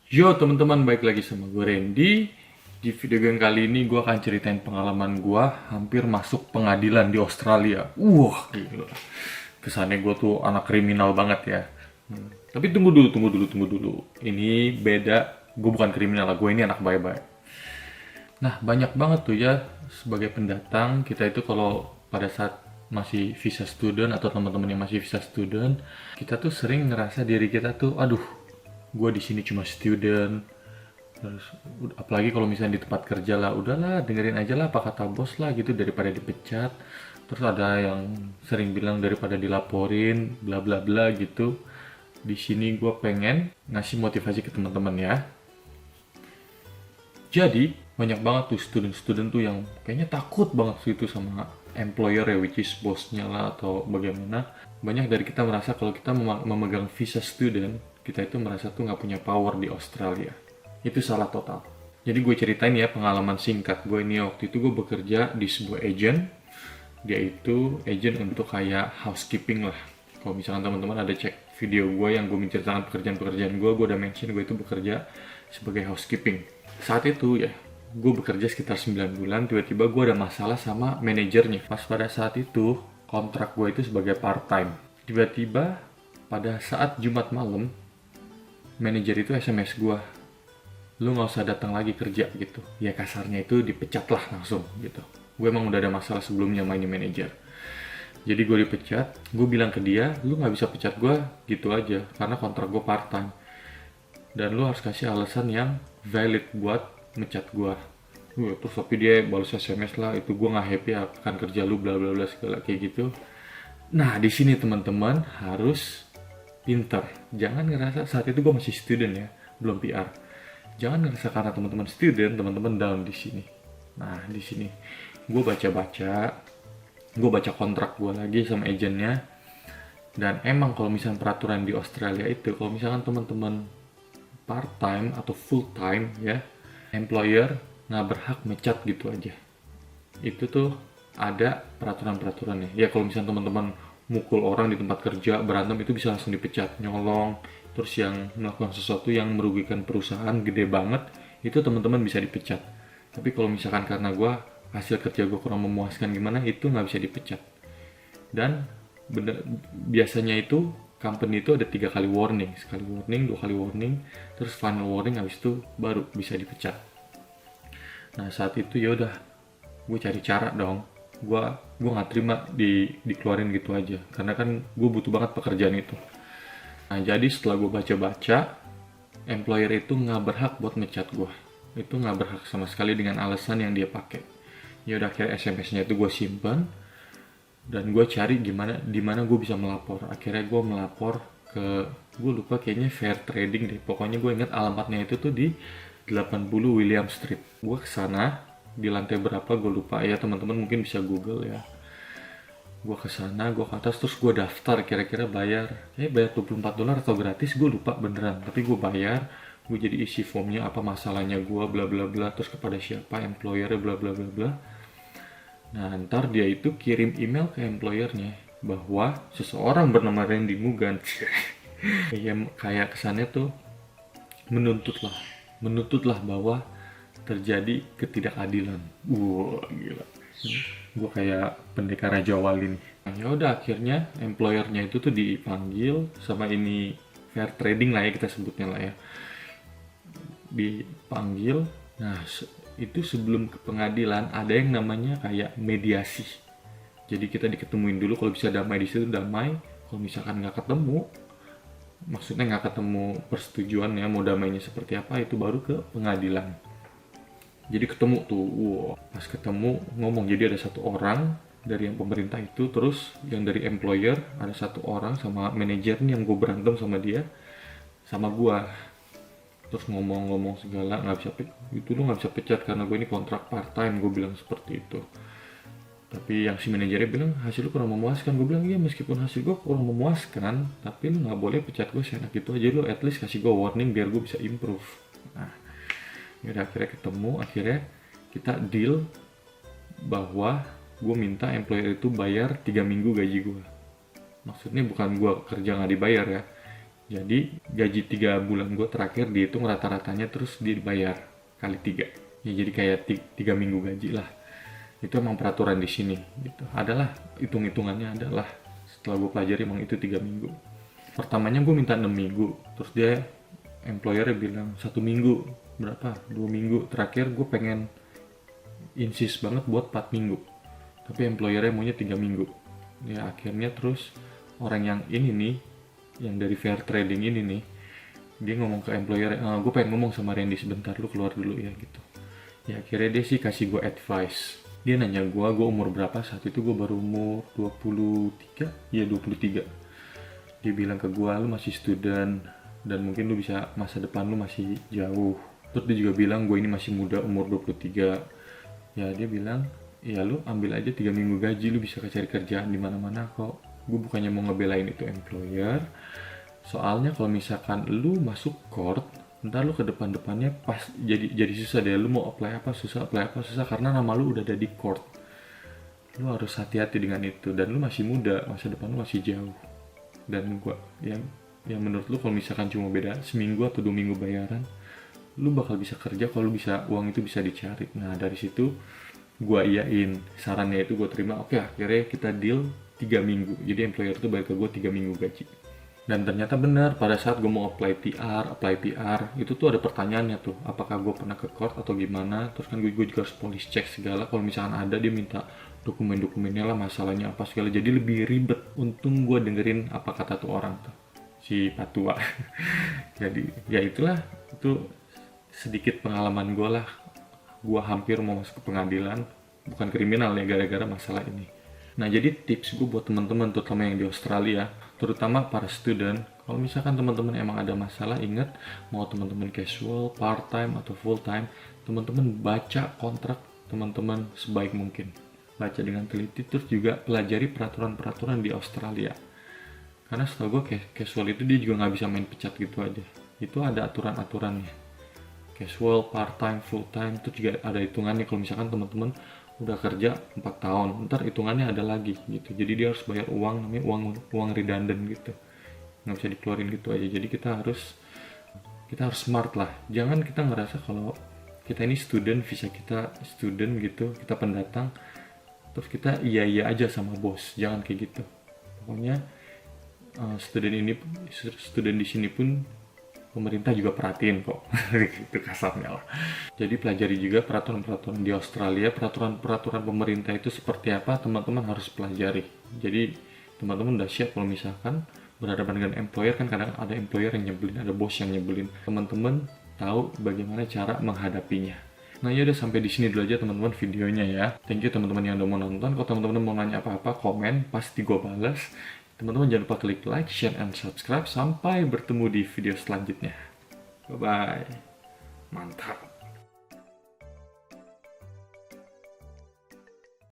Yo teman-teman, baik lagi sama gue Randy. Di video game kali ini gue akan ceritain pengalaman gue hampir masuk pengadilan di Australia. Wah, gila. Kesannya gue tuh anak kriminal banget ya. Tapi tunggu dulu. Ini beda, gue bukan kriminal, gue ini anak baik-baik. Nah, banyak banget tuh ya sebagai pendatang kita itu kalau pada saat masih visa student atau teman-teman yang masih visa student, kita tuh sering ngerasa diri kita tuh, aduh, gue di sini cuma student. Terus apalagi kalau misalnya di tempat kerja lah, udahlah dengerin aja lah apa kata bos lah gitu daripada dipecat. Terus ada yang sering bilang daripada dilaporin, bla bla bla gitu. Di sini gue pengen ngasih motivasi ke teman-teman ya. Jadi banyak banget tuh student-student tuh yang kayaknya takut banget gitu sama employer ya, which is bosnya lah atau bagaimana. Banyak dari kita merasa kalau kita memegang visa student, kita itu merasa tuh nggak punya power di Australia. Itu salah total. Jadi gue ceritain ya pengalaman singkat gue ini. Waktu itu gue bekerja di sebuah agent. Dia itu agent untuk kayak housekeeping lah. Kalau misalkan teman-teman ada cek video gue yang gue menceritakan pekerjaan-pekerjaan gue udah mention gue itu bekerja sebagai housekeeping. Saat itu ya, gue bekerja sekitar 9 bulan, tiba-tiba gue ada masalah sama manajernya. Pas pada saat itu, kontrak gue itu sebagai part-time. Tiba-tiba pada saat Jumat malam, manajer itu SMS gue, lu nggak usah datang lagi kerja gitu. Ya kasarnya itu dipecat lah langsung gitu. Gue emang udah ada masalah sebelumnya sama ini manajer. Jadi gue dipecat, gue bilang ke dia, lu nggak bisa pecat gue gitu aja, karena kontrak gue part-time. Dan lu harus kasih alasan yang valid buat mecat gue. Terus tapi dia balas SMS lah, itu gue nggak happy akan kerja lu bla bla bla segala kayak gitu. Nah di sini teman-teman harus pinter. Jangan ngerasa saat itu gue masih student ya, belum PR. Jangan ngerasa karena teman-teman student, teman-teman down di sini. Nah di sini gue baca kontrak gue lagi sama agentnya. Dan emang kalau misalnya peraturan di Australia itu, kalau misalkan teman-teman part time atau full time ya, employer nggak berhak mecat gitu aja. Itu tuh ada peraturan-peraturannya. Ya kalau misalnya teman-teman mukul orang di tempat kerja, berantem itu bisa langsung dipecat, nyolong, terus yang melakukan sesuatu yang merugikan perusahaan gede banget, itu teman-teman bisa dipecat. Tapi kalau misalkan karena hasil kerja gue kurang memuaskan gimana, itu nggak bisa dipecat. Dan biasanya itu company itu ada 3 kali warning, sekali warning, 2 kali warning, terus final warning, habis itu baru bisa dipecat. Nah saat itu ya udah, gue cari cara dong. Gue nggak terima dikeluarin gitu aja, karena kan gue butuh banget pekerjaan itu. Nah jadi setelah gue baca-baca, employer itu nggak berhak buat ngecat gue. Itu nggak berhak sama sekali dengan alasan yang dia pakai. Ya udah akhirnya SMS-nya itu gue simpan dan gue cari di mana gue bisa melapor. Akhirnya gue melapor ke, gue lupa kayaknya Fair Trading deh. Pokoknya gue ingat alamatnya itu tuh di 80 William Street. Gue kesana di lantai berapa gue lupa ya, teman-teman mungkin bisa Google ya. Gue kesana, gue ke atas, terus gue daftar kira-kira bayar $24 atau gratis, gue lupa beneran. Tapi gue bayar, gue jadi isi formnya apa masalahnya gue bla bla bla, terus kepada siapa employer bla bla bla bla. Nah, ntar dia itu kirim email ke employernya bahwa seseorang bernama Randy Mugan kayak kesannya tuh menuntutlah bahwa terjadi ketidakadilan. Wah, gila. Gue kayak pendekar Raja Wali nih. Nah, ya udah akhirnya employernya itu tuh dipanggil sama ini fair trading lah ya kita sebutnya lah ya. Dipanggil. Nah, itu sebelum ke pengadilan ada yang namanya kayak mediasi. Jadi kita diketemuin dulu, kalau bisa damai di situ damai. Kalau misalkan nggak ketemu, maksudnya nggak ketemu persetujuan ya mau damainya seperti apa, itu baru ke pengadilan. Jadi ketemu tuh, wow. Pas ketemu ngomong, jadi ada satu orang dari yang pemerintah itu, terus yang dari employer ada satu orang sama manajernya yang gue berantem sama dia, sama gue. Terus ngomong-ngomong segala, nggak bisa itu lu nggak bisa pecat karena gue ini kontrak part time, gue bilang seperti itu. Tapi yang si manajernya bilang hasil lu kurang memuaskan. Gue bilang iya, meskipun hasil gue kurang memuaskan, tapi lu nggak boleh pecat gue seenak itu aja. Lu at least kasih gue warning biar gue bisa improve. Nah, ya akhirnya ketemu, akhirnya kita deal bahwa gue minta employer itu bayar 3 minggu gaji gue. Maksudnya bukan gue kerja nggak dibayar ya, Jadi gaji 3 bulan gue terakhir dihitung rata-ratanya terus dibayar kali 3. Ya jadi kayak 3 minggu gaji lah. Itu emang peraturan di sini gitu. Adalah hitung-hitungannya adalah setelah gue pelajari emang itu 3 minggu. Pertamanya gue minta 6 minggu, terus dia employer bilang 1 minggu, berapa? 2 minggu. Terakhir gue pengen insist banget buat 4 minggu. Tapi employernya maunya 3 minggu. Ya akhirnya terus orang yang ini nih, yang dari fair trading ini nih, dia ngomong ke employer, gue pengen ngomong sama Randy sebentar, lu keluar dulu ya gitu. Ya akhirnya dia sih kasih gue advice. Dia nanya gue umur berapa, saat itu gue baru umur 23, ya 23. Dia bilang ke gue, lu masih student, dan mungkin lu bisa, masa depan lu masih jauh. Terus dia juga bilang gue ini masih muda, umur 23. Ya dia bilang, ya lu ambil aja 3 minggu gaji, lu bisa cari kerjaan di mana-mana kok. Gue bukannya mau ngebelain itu employer, soalnya kalau misalkan lu masuk court, ntar lu ke depan-depannya pas jadi susah deh. Lu mau apply apa susah karena nama lu udah ada di court. Lu harus hati-hati dengan itu, dan lu masih muda, masa depan lu masih jauh. Dan gua yang menurut lu kalau misalkan cuma beda seminggu atau 2 minggu bayaran, lu bakal bisa kerja kalau bisa, uang itu bisa dicari. Nah dari situ gua iyain sarannya, itu gua terima. Oke, akhirnya kita deal 3 minggu. Jadi employer tuh bayar ke gua 3 minggu gaji. Dan ternyata benar, pada saat gue mau apply PR, itu tuh ada pertanyaannya tuh, apakah gue pernah ke court atau gimana. Terus kan gue juga harus police check segala, kalau misalkan ada dia minta dokumen-dokumennya lah, masalahnya apa segala. Jadi lebih ribet. Untung gue dengerin apa kata tuh orang tuh, si Patua. Jadi ya itulah, itu sedikit pengalaman gue lah. Gue hampir mau masuk ke pengadilan, bukan kriminal ya, gara-gara masalah ini. Nah jadi tips gue buat teman-teman terutama yang di Australia, terutama para student, kalau misalkan teman-teman emang ada masalah, ingat, mau teman-teman casual, part-time atau full-time, teman-teman baca kontrak teman-teman sebaik mungkin. Baca dengan teliti, terus juga pelajari peraturan-peraturan di Australia. Karena setahu gue casual itu dia juga nggak bisa main pecat gitu aja. Itu ada aturan-aturannya. Casual, part-time, full-time, itu juga ada hitungannya. Kalau misalkan teman-teman udah kerja 4 tahun, ntar hitungannya ada lagi gitu. Jadi dia harus bayar uang, namanya uang redundant gitu, nggak bisa dikeluarin gitu aja. Jadi kita harus smart lah. Jangan kita ngerasa kalau kita ini student, visa kita student gitu, kita pendatang, terus kita iya aja sama bos. Jangan kayak gitu. Pokoknya student di sini pun pemerintah juga perhatiin kok. Itu kasarnya lah. Jadi pelajari juga peraturan-peraturan di Australia, peraturan-peraturan pemerintah itu seperti apa, teman-teman harus pelajari. Jadi teman-teman udah siap kalau misalkan berhadapan dengan employer, kan kadang ada employer yang nyebelin, ada bos yang nyebelin. Teman-teman tahu bagaimana cara menghadapinya. Nah ya udah, sampai di sini dulu aja teman-teman videonya ya. Thank you teman-teman yang udah mau nonton. Kalau teman-teman mau nanya apa-apa, komen, pasti gue balas. Teman-teman jangan lupa klik like, share, and subscribe. Sampai bertemu di video selanjutnya. Bye-bye. Mantap.